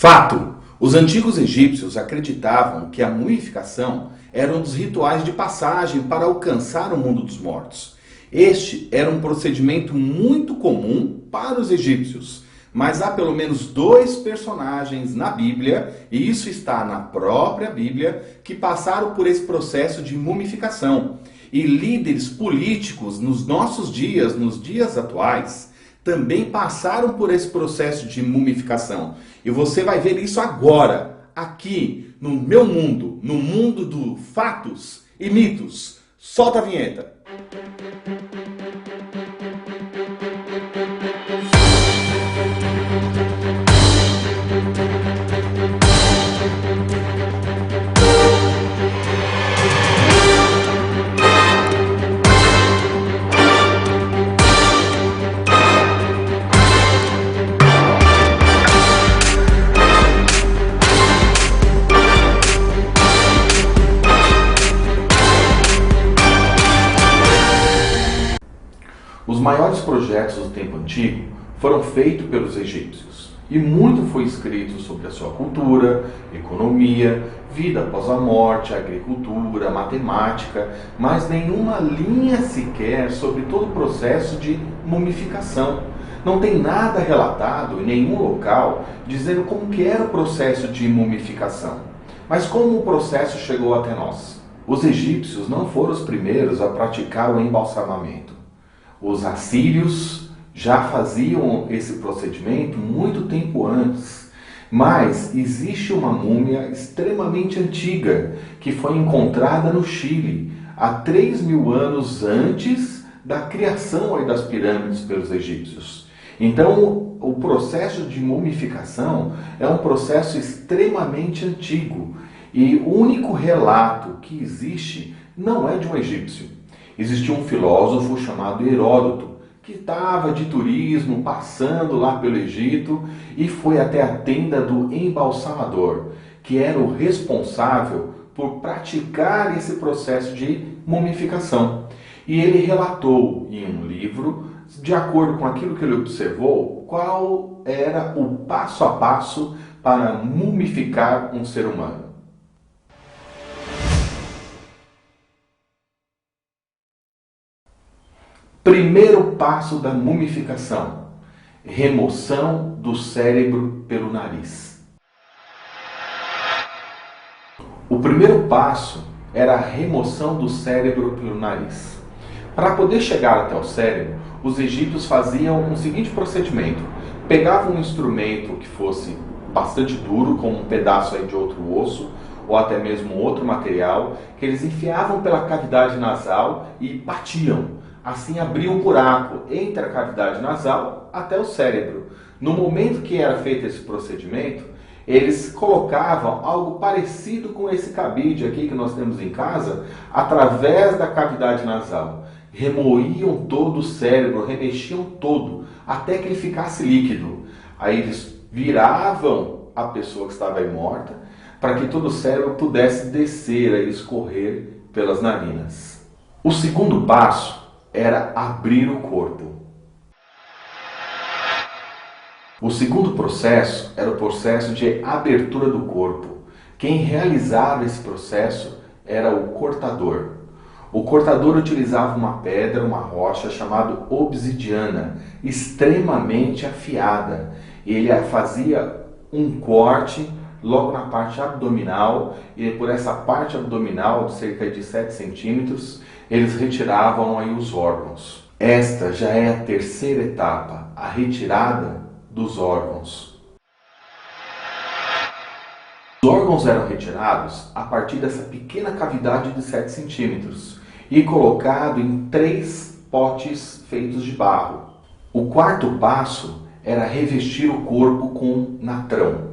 Fato: os antigos egípcios acreditavam que a mumificação era um dos rituais de passagem para alcançar o mundo dos mortos. Este era um procedimento muito comum para os egípcios, mas há pelo menos dois personagens na Bíblia, e isso está na própria Bíblia, que passaram por esse processo de mumificação. E líderes políticos nos nossos dias, nos dias atuais, também passaram por esse processo de mumificação. E você vai ver isso agora, aqui no meu mundo, no mundo do fatos e mitos. Solta a vinheta. Os maiores projetos do tempo antigo foram feitos pelos egípcios, e muito foi escrito sobre a sua cultura, economia, vida após a morte, agricultura, matemática, mas nenhuma linha sequer sobre todo o processo de mumificação. Não tem nada relatado em nenhum local dizendo como que era o processo de mumificação. Mas como o processo chegou até nós? Os egípcios não foram os primeiros a praticar o embalsamamento. Os assírios já faziam esse procedimento muito tempo antes, mas existe uma múmia extremamente antiga que foi encontrada no Chile há 3.000 anos antes da criação das pirâmides pelos egípcios. Então, o processo de mumificação é um processo extremamente antigo e o único relato que existe não é de um egípcio. Existia um filósofo chamado Heródoto, que estava de turismo, passando lá pelo Egito, e foi até a tenda do embalsamador, que era o responsável por praticar esse processo de mumificação. E ele relatou em um livro, de acordo com aquilo que ele observou, qual era o passo a passo para mumificar um ser humano. Primeiro passo da mumificação: remoção do cérebro pelo nariz. O primeiro passo era a remoção do cérebro pelo nariz. Para poder chegar até o cérebro, os egípcios faziam o seguinte procedimento: pegavam um instrumento que fosse bastante duro, como um pedaço de outro osso, ou até mesmo outro material, que eles enfiavam pela cavidade nasal e batiam. Assim abria um buraco entre a cavidade nasal até o cérebro. No momento que era feito esse procedimento, eles colocavam algo parecido com esse cabide aqui que nós temos em casa, através da cavidade nasal. Remoíam todo o cérebro, remexiam todo, até que ele ficasse líquido. Aí eles viravam a pessoa que estava aí morta, para que todo o cérebro pudesse descer e escorrer pelas narinas. O segundo passo era abrir o corpo. O segundo processo era o processo de abertura do corpo. Quem realizava esse processo era o cortador. O cortador utilizava uma pedra, uma rocha chamada obsidiana, extremamente afiada. Ele fazia um corte logo na parte abdominal, e por essa parte abdominal, de cerca de 7 centímetros, eles retiravam aí os órgãos. Esta já é a terceira etapa, a retirada dos órgãos. Os órgãos eram retirados a partir dessa pequena cavidade de 7 centímetros e colocado em 3 potes feitos de barro. O quarto passo era revestir o corpo com natrão.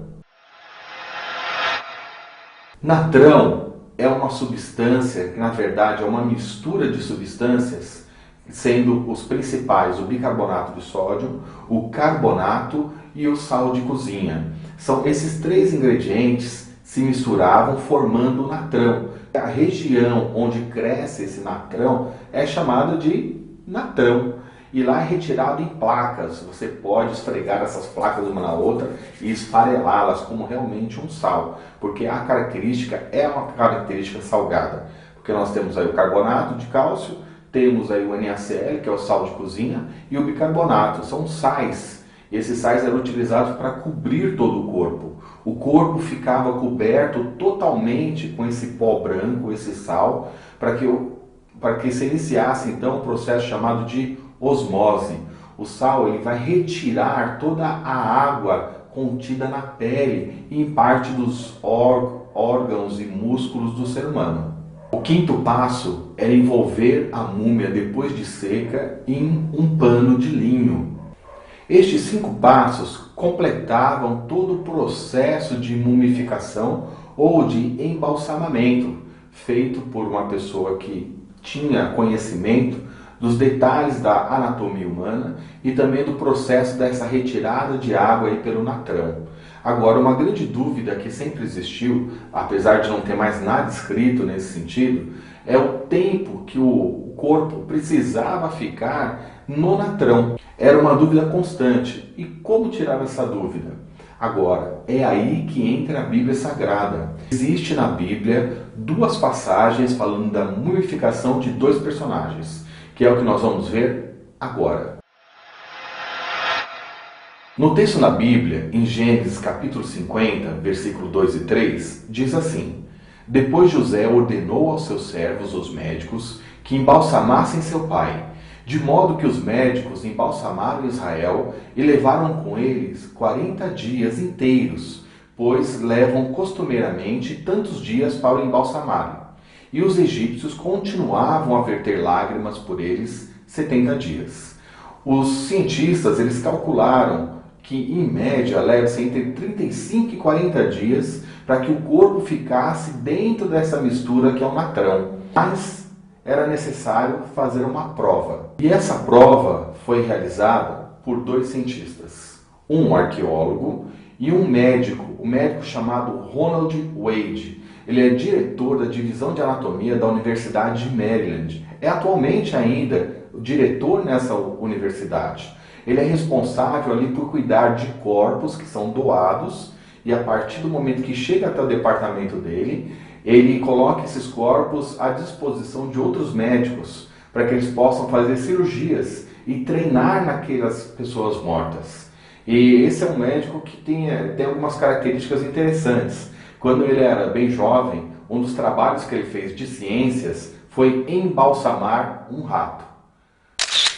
Natrão é uma substância que, na verdade, é uma mistura de substâncias, sendo os principais o bicarbonato de sódio, o carbonato e o sal de cozinha. São esses 3 ingredientes se misturavam formando o natrão. A região onde cresce esse natrão é chamada de natrão. e lá é retirado em placas. Você pode esfregar essas placas uma na outra e esfarelá-las como realmente um sal, porque a característica é uma característica salgada. Porque nós temos aí o carbonato de cálcio, temos aí o NaCl, que é o sal de cozinha, e o bicarbonato, são sais. E esses sais eram utilizados para cobrir todo o corpo. O corpo ficava coberto totalmente com esse pó branco, esse sal, para que se iniciasse então um processo chamado de osmose. O sal ele vai retirar toda a água contida na pele e em parte dos órgãos e músculos do ser humano. O quinto passo era envolver a múmia depois de seca em um pano de linho. Estes 5 passos completavam todo o processo de mumificação ou de embalsamamento, feito por uma pessoa que tinha conhecimento dos detalhes da anatomia humana e também do processo dessa retirada de água aí pelo natrão. Agora, uma grande dúvida que sempre existiu, apesar de não ter mais nada escrito nesse sentido, é o tempo que o corpo precisava ficar no natrão. Era uma dúvida constante. E como tirar essa dúvida? Agora, é aí que entra a Bíblia Sagrada. Existe na Bíblia 2 passagens falando da mumificação de 2 personagens, que é o que nós vamos ver agora. No texto na Bíblia, em Gênesis capítulo 50, versículo 2 e 3, diz assim: Depois José ordenou aos seus servos, os médicos, que embalsamassem seu pai, de modo que os médicos embalsamaram Israel e levaram com eles 40 dias inteiros, pois levam costumeiramente tantos dias para o embalsamarem. E os egípcios continuavam a verter lágrimas por eles 70 dias. Os cientistas eles calcularam que, em média, leva-se entre 35 e 40 dias para que o corpo ficasse dentro dessa mistura que é o natrão. Mas era necessário fazer uma prova. E essa prova foi realizada por 2 cientistas, um arqueólogo e um médico, chamado Ronald Wade. Ele é diretor da divisão de anatomia da Universidade de Maryland. É atualmente ainda o diretor nessa universidade. Ele é responsável ali por cuidar de corpos que são doados e a partir do momento que chega até o departamento dele, ele coloca esses corpos à disposição de outros médicos para que eles possam fazer cirurgias e treinar naquelas pessoas mortas. E esse é um médico que tem algumas características interessantes. Quando ele era bem jovem, um dos trabalhos que ele fez de ciências foi embalsamar um rato.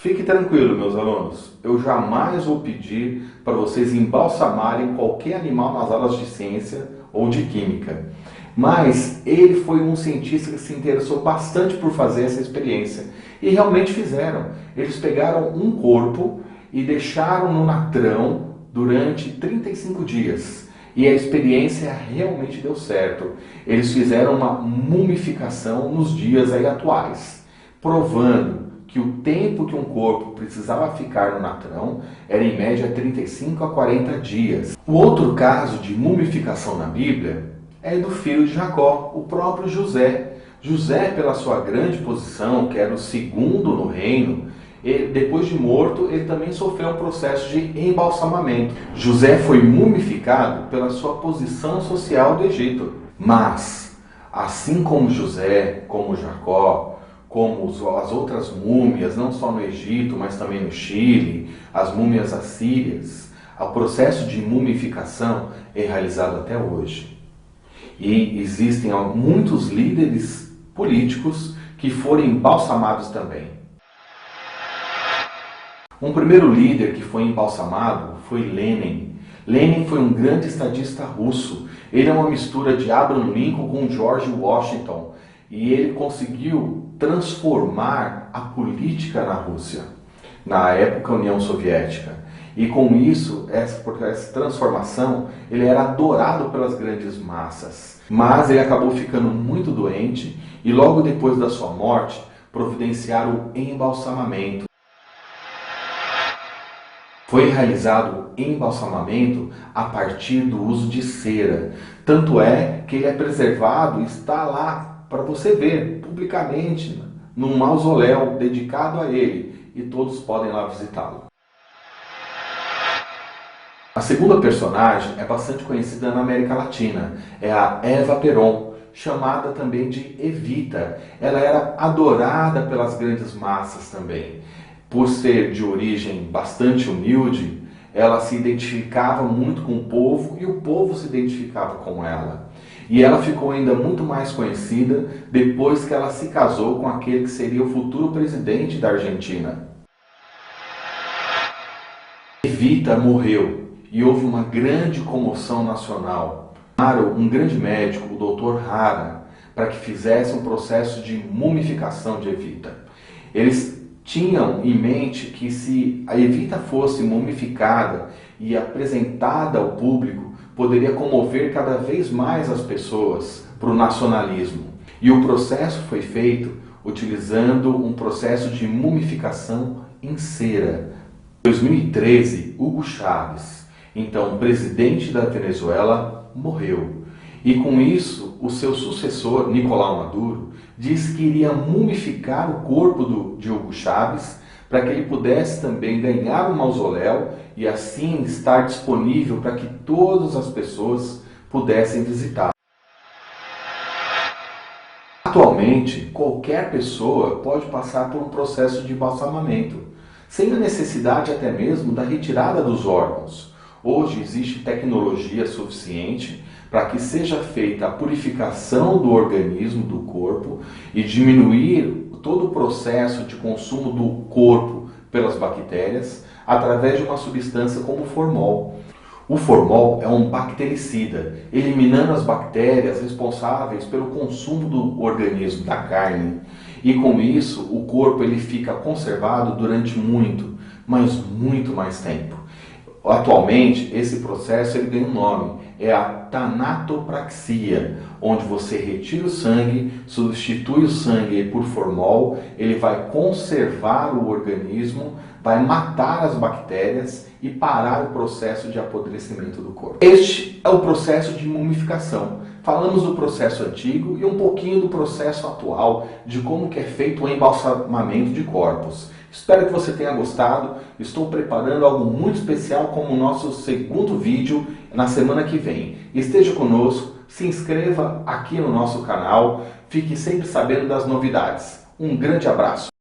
Fique tranquilo, meus alunos, eu jamais vou pedir para vocês embalsamarem qualquer animal nas aulas de ciência ou de química. Mas ele foi um cientista que se interessou bastante por fazer essa experiência. E realmente fizeram. Eles pegaram um corpo e deixaram no natrão durante 35 dias. E a experiência realmente deu certo. Eles fizeram uma mumificação nos dias aí atuais, provando que o tempo que um corpo precisava ficar no natrão era em média 35 a 40 dias. O outro caso de mumificação na Bíblia é do filho de Jacó, o próprio José. José, pela sua grande posição, que era o segundo no reino, depois de morto, ele também sofreu um processo de embalsamamento. José foi mumificado pela sua posição social do Egito. Mas, assim como José, como Jacó, como as outras múmias, não só no Egito, mas também no Chile, as múmias assírias, o processo de mumificação é realizado até hoje. E existem muitos líderes políticos que foram embalsamados também. Um primeiro líder que foi embalsamado foi Lenin. Lenin foi um grande estadista russo. Ele é uma mistura de Abraham Lincoln com George Washington. E ele conseguiu transformar a política na Rússia, na época União Soviética. E com isso, essa transformação, ele era adorado pelas grandes massas. Mas ele acabou ficando muito doente e logo depois da sua morte, providenciaram o embalsamamento. Foi realizado o embalsamamento a partir do uso de cera. Tanto é que ele é preservado e está lá para você ver publicamente num mausoléu dedicado a ele. e todos podem lá visitá-lo. A segunda personagem é bastante conhecida na América Latina, é a Eva Perón, chamada também de Evita. Ela era adorada pelas grandes massas também. Por ser de origem bastante humilde, ela se identificava muito com o povo e o povo se identificava com ela. E ela ficou ainda muito mais conhecida depois que ela se casou com aquele que seria o futuro presidente da Argentina. Evita morreu e houve uma grande comoção nacional. Chamaram um grande médico, o Dr. Hara, para que fizesse um processo de mumificação de Evita. Eles tinham em mente que se a Evita fosse mumificada e apresentada ao público, poderia comover cada vez mais as pessoas para o nacionalismo. E o processo foi feito utilizando um processo de mumificação em cera. Em 2013, Hugo Chávez, então presidente da Venezuela, morreu. E com isso, o seu sucessor, Nicolás Maduro, disse que iria mumificar o corpo de Hugo Chávez para que ele pudesse também ganhar um mausoléu e assim estar disponível para que todas as pessoas pudessem visitar. Atualmente, qualquer pessoa pode passar por um processo de embalsamamento, sem a necessidade até mesmo da retirada dos órgãos. Hoje existe tecnologia suficiente para que seja feita a purificação do organismo, do corpo, e diminuir todo o processo de consumo do corpo pelas bactérias através de uma substância como o formol. O formol é um bactericida, eliminando as bactérias responsáveis pelo consumo do organismo, da carne. E com isso, o corpo ele fica conservado durante muito, mas muito mais tempo. Atualmente, esse processo ele tem um nome, é a tanatopraxia, onde você retira o sangue, substitui o sangue por formol, ele vai conservar o organismo, vai matar as bactérias e parar o processo de apodrecimento do corpo. Este é o processo de mumificação. Falamos do processo antigo e um pouquinho do processo atual, de como que é feito o embalsamamento de corpos. Espero que você tenha gostado. Estou preparando algo muito especial como o nosso segundo vídeo na semana que vem. Esteja conosco, se inscreva aqui no nosso canal, fique sempre sabendo das novidades. Um grande abraço!